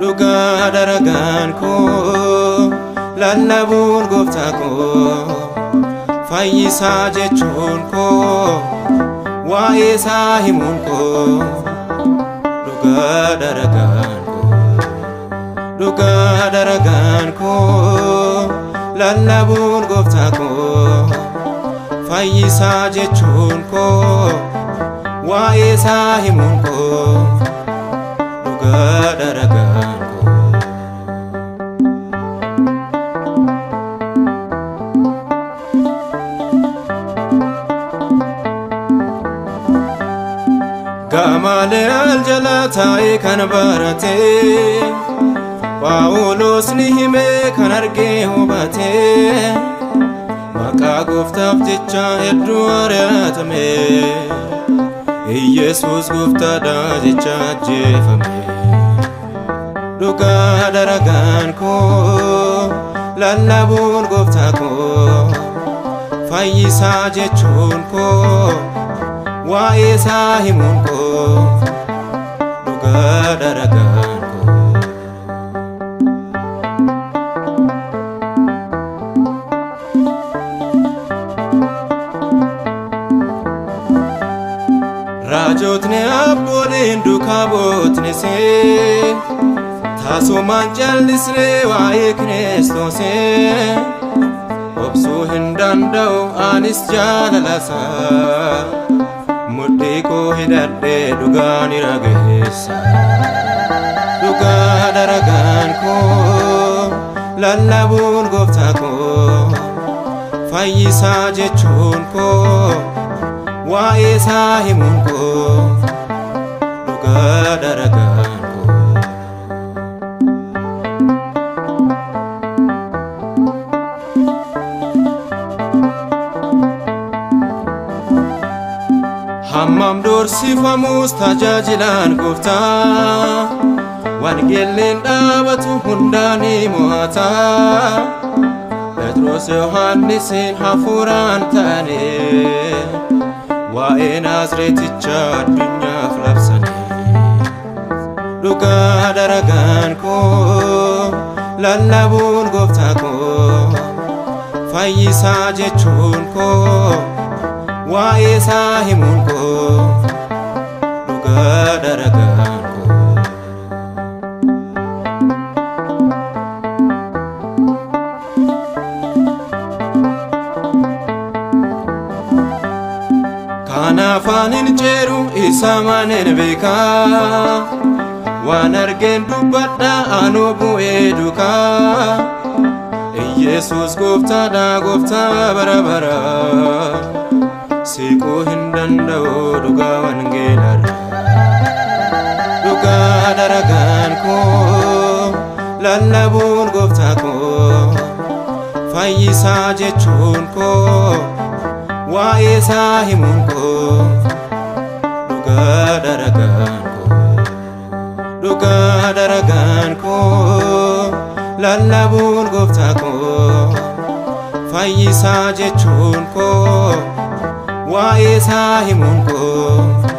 Dhugaa daragaan koo lallabuun gooftaa koo fayyisaa jechuun koo waa'ee isaa himuun koo. Dhugaa daragaan koo lallabuun gooftaa koo fayyisaa jechuun koo waa'ee isaa himuun koo. Dhugaa daragaan koo Gamaliel jala taa'ee kan barate Phaawulos ni himee kan argee hubate maqaa gooftaaf jecha hedduu ari'atame Yesus gooftaadha jecha ajjeefame. Dhugaa daragaan koo lallabuun gooftaa koo fayyisaa jechuun koo waa'ee isaa himuun koo. Dhugaa daragaan koo Raajotni abbooliin duukaa bootni see taasumaan jallisnee waa'ee Kiristoosee obsuu hin danda'u anis jaalalasaa mudhii koo hidhadhee dhugaa ni rageessa. Dhugaa daragaan koo lallabuun gooftaa koo fayyisaa jechuun koo waa'ee isaa himuun koo. Dhugaa daragaan koo hammam doorsifamus tajaajilaan gooftaa wangeelliin dhaabatu hundaan ni mo'ata. Phexros Yohannisiin hafuuraan ta'anii waa'ee Naazreeticha addunyaaf labsanii. Dhugaa daragaan koo lallabuun gooftaa koo fayyisaa jechuun koo waa'ee isaa himuun koo. Dhugaa daragaan koo Kanafaanin jedhu isa manen beekaa waan argeen dubbadha anoo bu'ee duukaa. Yesus gooftaadha gooftaa bara bara siquu hin danda'u dhugaa wangeelarra. Dhugaa daragaan koo lallabuun gooftaa koo fayyisaa jechuun koo waa'ee isaa himuun koo. Dhugaa daragaan koo Dhugaa daragaan koo lallabuun gooftaa koo fayyisaa jechuun koo waa'ee isaa himuun koo.